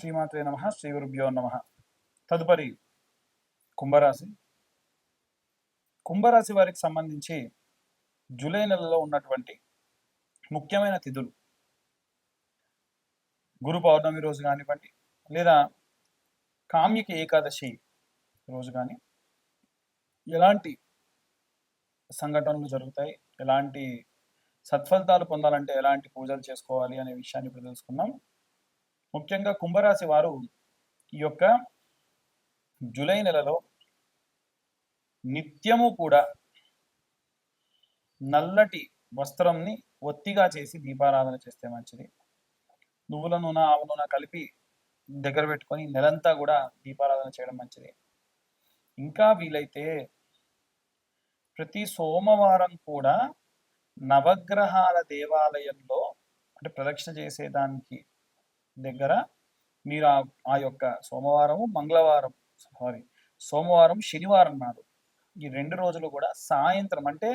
శ్రీమాత్రే నమః. శ్రీ గురుభ్యో నమః. తదుపరి కుంభరాశి. కుంభరాశి వారికి సంబంధించి జూలై నెలలో ఉన్నటువంటి ముఖ్యమైన తిథులు గురు పౌర్ణమి రోజు కానివ్వండి, లేదా కామ్యకి ఏకాదశి రోజు కానీ ఎలాంటి సంఘటనలు జరుగుతాయి, ఎలాంటి సత్ఫలితాలు పొందాలంటే ఎలాంటి పూజలు చేసుకోవాలి అనే విషయాన్ని ఇప్పుడు తెలుసుకుందాం. ముఖ్యంగా కుంభరాశి వారు ఈ యొక్క జూలై నెలలో నిత్యము కూడా నల్లటి వస్త్రంని ఒత్తిగా చేసి దీపారాధన చేస్తే మంచిది. నువ్వుల నూనె, ఆవు నూనె కలిపి దగ్గర పెట్టుకొని నెలంతా కూడా దీపారాధన చేయడం మంచిది. ఇంకా వీలైతే ప్రతి సోమవారం కూడా నవగ్రహాల దేవాలయంలో అంటే ప్రదక్షిణ చేసేదానికి దగ్గర మీరు ఆ యొక్క సోమవారం శనివారం నాడు ఈ 2 రోజులు కూడా సాయంత్రం అంటే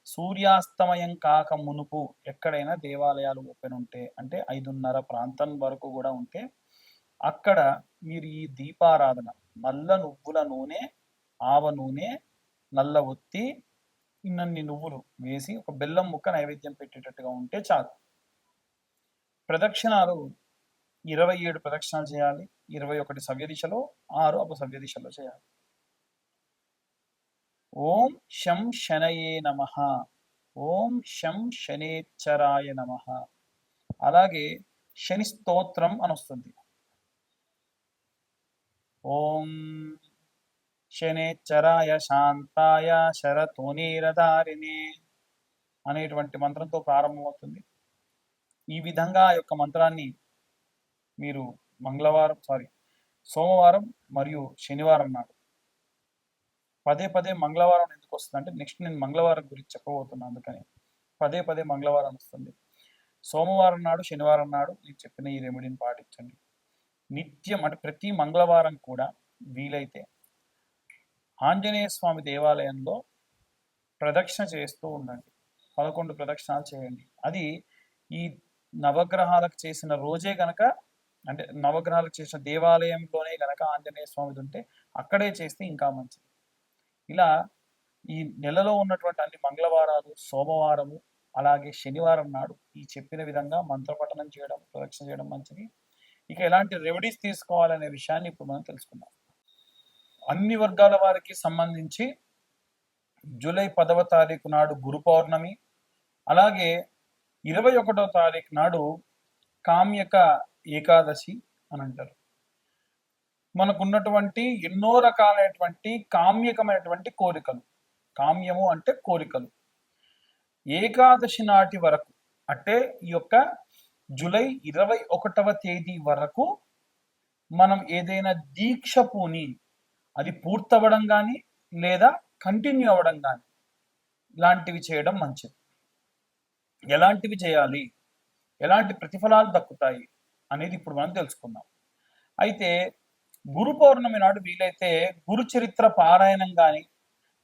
సూర్యాస్తమయం కాక మునుపు ఎక్కడైనా దేవాలయాలు ఓపెన్ ఉంటే అంటే 5:30 ప్రాంతం వరకు కూడా ఉంటే అక్కడ మీరు ఈ దీపారాధన నల్ల నువ్వుల నూనె, ఆవ నూనె, నల్ల ఒత్తి, ఇన్నన్ని నువ్వులు వేసి ఒక బెల్లం ముక్క నైవేద్యం పెట్టేటట్టుగా ఉంటే చాలు. ప్రదక్షిణాలు 27 ప్రదక్షిణాలు చేయాలి. 21 సవ్య దిశలో, 6 అపసవ్య దిశలో చేయాలి. ఓం శం శనయే నమః, ఓం శం శనేచ్చరాయ నమః. అలాగే శని స్తోత్రం అని వస్తుంది. ఓం శనేచ్చరాయ శాంతాయ శరతోనీరధారిణే అనేటువంటి మంత్రంతో ప్రారంభమవుతుంది. ఈ విధంగా ఆ యొక్క మంత్రాన్ని మీరు సోమవారం మరియు శనివారం నాడు పదే మంగళవారం ఎందుకు వస్తుంది అంటే నెక్స్ట్ నేను మంగళవారం గురించి చెప్పబోతున్నాను, అందుకని పదే మంగళవారం వస్తుంది. సోమవారం నాడు, శనివారం నాడు నేను చెప్పిన ఈ రెమెడీని పాటించండి. నిత్యం అంటే ప్రతి మంగళవారం కూడా వీలైతే ఆంజనేయ స్వామి దేవాలయంలో ప్రదక్షిణ చేస్తూ ఉండండి. 11 ప్రదక్షిణాలు చేయండి. అది ఈ నవగ్రహాలకు చేసిన రోజే గనక అంటే నవగ్రహాలకు చేసిన దేవాలయంలోనే గనక ఆంజనేయ స్వామిది ఉంటే అక్కడే చేస్తే ఇంకా మంచిది. ఇలా ఈ నెలలో ఉన్నటువంటి అన్ని మంగళవారాలు, సోమవారము, అలాగే శనివారం నాడు ఈ చెప్పిన విధంగా మంత్రపఠనం చేయడం, ప్రదక్షిణ చేయడం మంచిది. ఇక ఎలాంటి రెమెడీస్ తీసుకోవాలనే విషయాన్ని ఇప్పుడు మనం తెలుసుకుందాం. అన్ని వర్గాల వారికి సంబంధించి జూలై 10వ తారీఖు నాడు గురు పౌర్ణమి, అలాగే 21వ తారీఖు నాడు కామ్యక ఏకాదశి అని అంటారు. మనకున్నటువంటి ఎన్నో రకాలైనటువంటి కామ్యకమైనటువంటి కోరికలు, కామ్యము అంటే కోరికలు, ఏకాదశి నాటి వరకు అంటే ఈ యొక్క జూలై 21వ తేదీ వరకు మనం ఏదైనా దీక్ష పూని అది పూర్తవడం కానీ లేదా కంటిన్యూ అవ్వడం కానీ ఇలాంటివి చేయడం మంచిది. ఎలాంటివి చేయాలి, ఎలాంటి ప్రతిఫలాలు దక్కుతాయి అనేది ఇప్పుడు మనం తెలుసుకుందాం. అయితే గురు పౌర్ణమి నాడు వీలైతే గురు చరిత్ర పారాయణం కానీ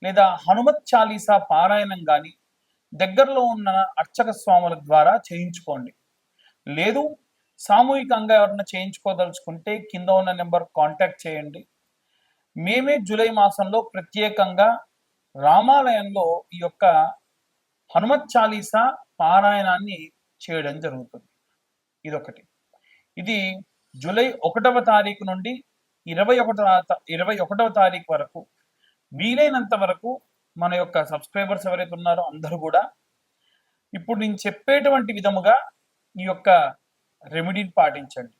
లేదా హనుమత్ చాలీసా పారాయణం కానీ దగ్గరలో ఉన్న అర్చక స్వాముల ద్వారా చేయించుకోండి. లేదు సామూహికంగా ఎవరైనా చేయించుకోదలుచుకుంటే కింద ఉన్న నెంబర్ కాంటాక్ట్ చేయండి. మేమే జూలై మాసంలో ప్రత్యేకంగా రామాలయంలో ఈ యొక్క హనుమత్ చాలీసా పారాయణాన్ని చేయడం జరుగుతుంది. ఇదొకటి. ఇది జూలై 1వ తారీఖు నుండి 21వ తారీఖు వరకు వీలైనంత వరకు మన యొక్క సబ్స్క్రైబర్స్ ఎవరైతే ఉన్నారో అందరూ కూడా ఇప్పుడు నేను చెప్పేటువంటి విధముగా ఈ యొక్క రెమెడీని పాటించండి.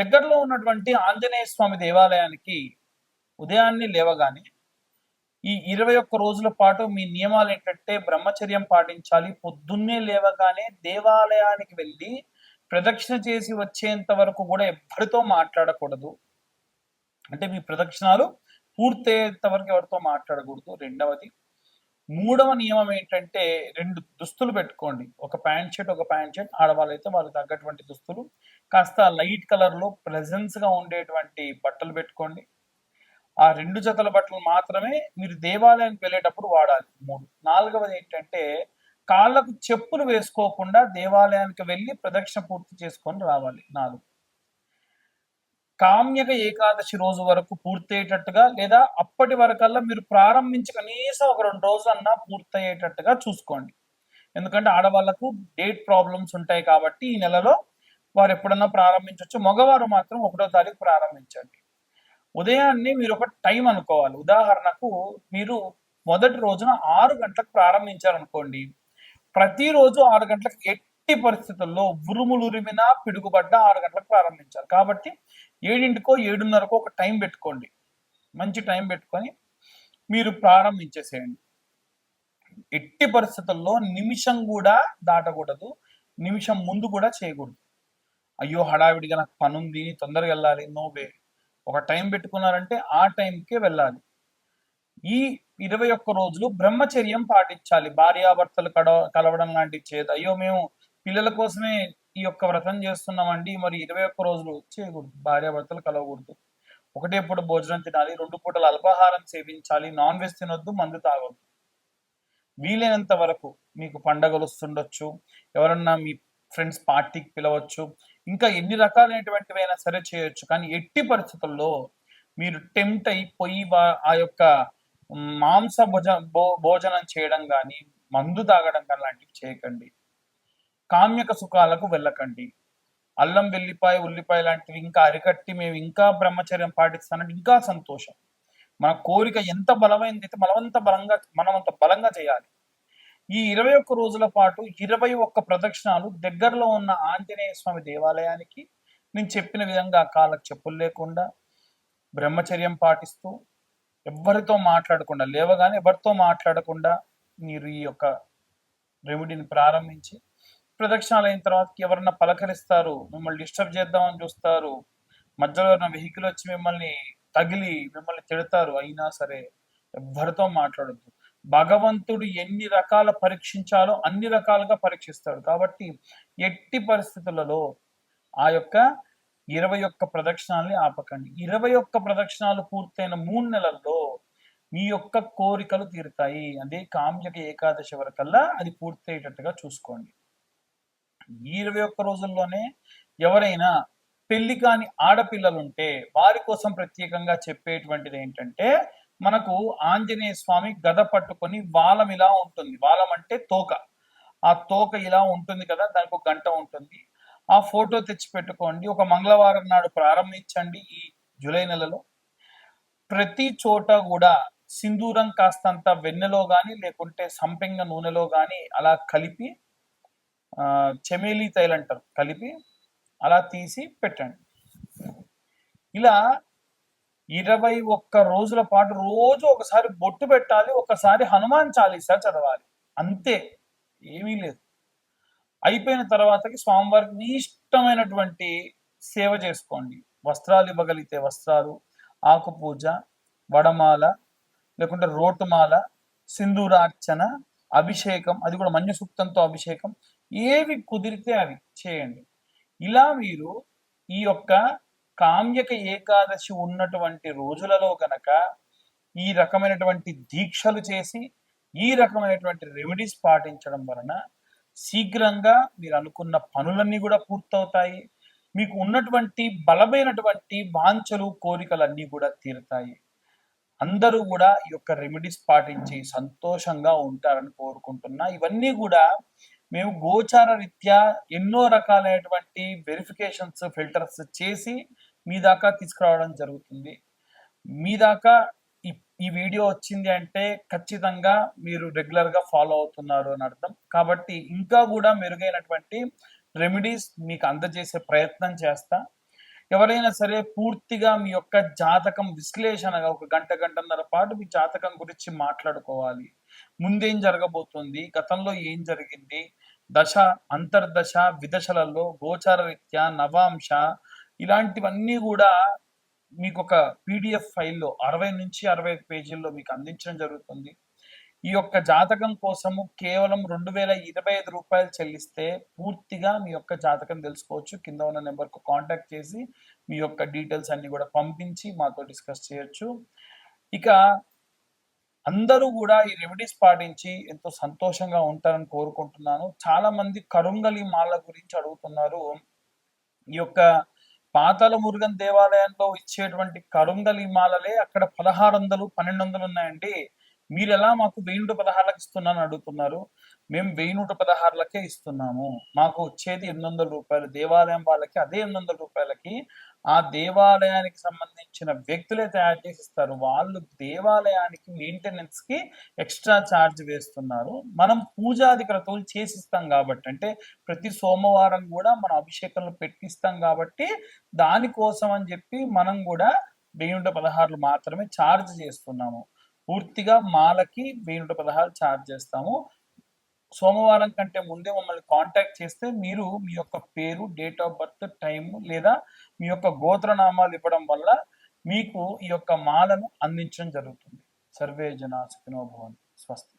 దగ్గరలో ఉన్నటువంటి ఆంజనేయ స్వామి దేవాలయానికి ఉదయాన్నే లేవగానే ఈ 21 రోజుల పాటు మీ నియమాలు ఏంటంటే బ్రహ్మచర్యం పాటించాలి. పొద్దున్నే లేవగానే దేవాలయానికి వెళ్ళి ప్రదక్షిణ చేసి వచ్చేంత వరకు కూడా ఎవ్వరితో మాట్లాడకూడదు. అంటే మీ ప్రదక్షిణాలు పూర్తయ్యేంత వరకు ఎవరితో మాట్లాడకూడదు. రెండవది, 3వ నియమం ఏంటంటే 2 దుస్తులు పెట్టుకోండి. ఒక ప్యాంట్ షర్ట్, ఆడవాళ్ళైతే వాళ్ళకి తగ్గటువంటి దుస్తులు, కాస్త లైట్ కలర్లో ప్రెజెన్స్గా ఉండేటువంటి బట్టలు పెట్టుకోండి. ఆ 2 జతల బట్టలు మాత్రమే మీరు దేవాలయానికి వెళ్ళేటప్పుడు వాడాలి. 3. 4వది ఏంటంటే కాళ్ళకు చెప్పులు వేసుకోకుండా దేవాలయానికి వెళ్ళి ప్రదక్షిణ పూర్తి చేసుకొని రావాలి. 4. కామ్యక ఏకాదశి రోజు వరకు పూర్తయ్యేటట్టుగా లేదా అప్పటి వరకల్లా మీరు ప్రారంభించి కనీసం ఒక 2 రోజులన్నా పూర్తయ్యేటట్టుగా చూసుకోండి. ఎందుకంటే ఆడవాళ్ళకు డేట్ ప్రాబ్లమ్స్ ఉంటాయి కాబట్టి ఈ నెలలో వారు ఎప్పుడన్నా ప్రారంభించవచ్చు. మగవారు మాత్రం 1వ తారీఖు ప్రారంభించండి. ఉదయాన్నే మీరు ఒక టైం అనుకోవాలి. ఉదాహరణకు మీరు మొదటి రోజున 6 గంటలకు ప్రారంభించారనుకోండి. ప్రతిరోజు 6 గంటలకు ఎట్టి పరిస్థితుల్లో ఉరుములురిమినా పిడుగుపడ్డ 6 గంటలకు ప్రారంభించాలి. కాబట్టి 7కో 7:30కో ఒక టైం పెట్టుకోండి. మంచి టైం పెట్టుకొని మీరు ప్రారంభించేసేయండి. ఎట్టి పరిస్థితుల్లో నిమిషం కూడా దాటకూడదు. నిమిషం ముందు కూడా చేయకూడదు. అయ్యో హడావిడిగా నాకు పనుంది తొందరగా వెళ్ళాలి, నో వే. ఒక టైం పెట్టుకున్నారంటే ఆ టైంకే వెళ్ళాలి. ఈ 21 రోజులు బ్రహ్మచర్యం పాటించాలి. భార్యాభర్తలు కలవడం లాంటివి చేయదు. అయ్యో మేము పిల్లల కోసమే ఈ యొక్క వ్రతం చేస్తున్నామండి, మరి 21 రోజులు చేయకూడదు. భార్యాభర్తలు కలవకూడదు. ఒకటే పూట భోజనం తినాలి, 2 పూటలు అల్పాహారం సేవించాలి, నాన్ వెజ్ తినొద్దు, మందు తాగొద్దు. వీలైనంత వరకు మీకు పండగలు వస్తుండొచ్చు, ఎవరన్నా మీ ఫ్రెండ్స్ పార్టీకి పిలవచ్చు, ఇంకా ఎన్ని రకాలైనటువంటివైనా సరే చేయొచ్చు. కానీ ఎట్టి పరిస్థితుల్లో మీరు టెంప్ట్ అయిపోయి ఆ యొక్క మాంస భోజనం చేయడం కానీ, మందు తాగడం కానీ లాంటివి చేయకండి. కామ్యక సుఖాలకు వెళ్ళకండి. అల్లం వెల్లిపాయ ఉల్లిపాయ లాంటివి ఇంకా అరికట్టి మేము ఇంకా బ్రహ్మచర్యం పాటిస్తానంటే ఇంకా సంతోషం. మన కోరిక ఎంత బలమైనదైతే మనం అంత బలంగా చేయాలి. ఈ 21 రోజుల పాటు 21 ప్రదక్షిణాలు దగ్గరలో ఉన్న ఆంజనేయ స్వామి దేవాలయానికి నేను చెప్పిన విధంగా కాళ్ళకు చెప్పులు లేకుండా బ్రహ్మచర్యం పాటిస్తూ ఎవరితో మాట్లాడకుండా, లేవగానే ఎవరితో మాట్లాడకుండా మీరు ఈ యొక్క రెమెడీని ప్రారంభించి ప్రదక్షిణాలు అయిన తర్వాత ఎవరన్నా పలకరిస్తారు, మిమ్మల్ని డిస్టర్బ్ చేద్దామని చూస్తారు, మధ్యలో ఉన్న వెహికల్ వచ్చి మిమ్మల్ని తగిలి మిమ్మల్ని తిడతారు, అయినా సరే ఎవ్వరితో మాట్లాడొద్దు. భగవంతుడు ఎన్ని రకాల పరీక్షించాలో అన్ని రకాలుగా పరీక్షిస్తాడు. కాబట్టి ఎట్టి పరిస్థితులలో ఆ యొక్క 21 ప్రదక్షిణాలని ఆపకండి. 21 ప్రదక్షిణాలు పూర్తయిన 3 నెలల్లో మీ యొక్క కోరికలు తీరుతాయి. అదే కామ్యక ఏకాదశి వరకల్లా అది పూర్తయ్యేటట్టుగా చూసుకోండి. ఈ 21 రోజుల్లోనే ఎవరైనా పెళ్లి కాని ఆడపిల్లలుంటే వారి కోసం ప్రత్యేకంగా చెప్పేటువంటిది ఏంటంటే, మనకు ఆంజనేయ స్వామి గద పట్టుకొని వాలం ఇలా ఉంటుంది. వాలం అంటే తోక. ఆ తోక ఇలా ఉంటుంది కదా, దానికి ఒక గంట ఉంటుంది. ఆ ఫోటో తెచ్చి పెట్టుకోండి. ఒక మంగళవారం నాడు ప్రారంభించండి. ఈ జూలై నెలలో ప్రతి చోట కూడా సింధూరం కాస్తంత వెన్నెలో గాని లేకుంటే సంపెంగ నూనెలో గాని అలా కలిపి చెమేలి తైలు అంటారు, కలిపి అలా తీసి పెట్టండి. ఇలా 21 రోజుల పాటు రోజు ఒకసారి బొట్టు పెట్టాలి, ఒకసారి హనుమాన్ చాలీసా చదవాలి, అంతే, ఏమీ లేదు. అయిపోయిన తర్వాతకి స్వామివారికి మీ ఇష్టమైనటువంటి సేవ చేసుకోండి. వస్త్రాలు ఇవ్వగలిగితే వస్త్రాలు, ఆకు పూజ, వడమాల, లేకుంటే రోటుమాల, సింధూరార్చన, అభిషేకం, అది కూడా మన్య సూక్తంతో అభిషేకం, ఏవి కుదిరితే అవి చేయండి. ఇలా మీరు ఈ యొక్క కామ్యక ఏకాదశి ఉన్నటువంటి రోజులలో గనక ఈ రకమైనటువంటి దీక్షలు చేసి ఈ రకమైనటువంటి రెమెడీస్ పాటించడం వలన శీఘ్రంగా మీరు అనుకున్న పనులన్నీ కూడా పూర్తవుతాయి. మీకు ఉన్నటువంటి బలమైనటువంటి వాంఛలు కోరికలన్నీ కూడా తీరుతాయి. అందరూ కూడా ఈ యొక్క రెమెడీస్ పాటించి సంతోషంగా ఉంటారని కోరుకుంటున్నా. ఇవన్నీ కూడా మేము గోచార రీత్యా ఎన్నో రకాలైనటువంటి వెరిఫికేషన్స్, ఫిల్టర్స్ చేసి మీ దాకా తీసుకురావడం జరుగుతుంది. మీ దాకా ఈ వీడియో వచ్చింది అంటే ఖచ్చితంగా మీరు రెగ్యులర్గా ఫాలో అవుతున్నారు అని అర్థం. కాబట్టి ఇంకా కూడా మెరుగైనటువంటి రెమెడీస్ మీకు అందజేసే ప్రయత్నం చేస్తా. ఎవరైనా సరే పూర్తిగా మీ యొక్క జాతకం విశ్లేషణగా ఒక గంటన్నర పాటు మీ జాతకం గురించి మాట్లాడుకోవాలి. ముందేం జరగబోతుంది, గతంలో ఏం జరిగింది, దశ, అంతర్దశ, విదశలలో గోచార రీత్యా, నవాంశ, ఇలాంటివన్నీ కూడా మీకు ఒక పీడిఎఫ్ ఫైల్లో 60 నుంచి 65 పేజీల్లో మీకు అందించడం జరుగుతుంది. ఈ యొక్క జాతకం కోసము కేవలం 2025 రూపాయలు చెల్లిస్తే పూర్తిగా మీ యొక్క జాతకం తెలుసుకోవచ్చు. కింద ఉన్న నెంబర్కు కాంటాక్ట్ చేసి మీ యొక్క డీటెయిల్స్ అన్ని కూడా పంపించి మాతో డిస్కస్ చేయొచ్చు. ఇక అందరూ కూడా ఈ రెమెడీస్ పాటించి ఎంతో సంతోషంగా ఉంటారని కోరుకుంటున్నాను. చాలా మంది కరుంగలి మాల గురించి అడుగుతున్నారు. ఈ యొక్క పాతాళ మురుగన్ దేవాలయంలో ఇచ్చేటువంటి కరుంగలి మాలలే అక్కడ 1600, 1200 ఉన్నాయండి. మీరెలా మాకు 1116లకు ఇస్తున్నానని అడుగుతున్నారు? మేము 1116లకే ఇస్తున్నాము. మాకు వచ్చేది రూ. 800. దేవాలయం వాళ్ళకి అదే రూ. 800కి ఆ దేవాలయానికి సంబంధించిన వ్యక్తులే తయారు చేసి ఇస్తారు. వాళ్ళు దేవాలయానికి మెయింటెనెన్స్‌కి ఎక్స్‌ట్రా చార్జ్ వేస్తున్నారు. మనం పూజాది క్రతువులు చేసిస్తాం కాబట్టి, అంటే ప్రతి సోమవారం గూడా మనం అభిషేకంలో పెట్టిస్తాం కాబట్టి, దానికోసం అని చెప్పి మనం గూడా 1016 మాత్రమే చార్జ్ చేస్తున్నాము. పూర్తిగా మాలకి 1016 చార్జ్ చేస్తాము. సోమవారం కంటే ముందే మమ్మల్ని కాంటాక్ట్ చేస్తే మీరు మీ యొక్క పేరు, డేట్ ఆఫ్ బర్త్, టైము లేదా మీ యొక్క గోత్రనామాలు ఇవ్వడం వల్ల మీకు ఈ యొక్క మాలను అందించడం జరుగుతుంది. సర్వే జనా సుఖినో భవంతు. స్వస్తి.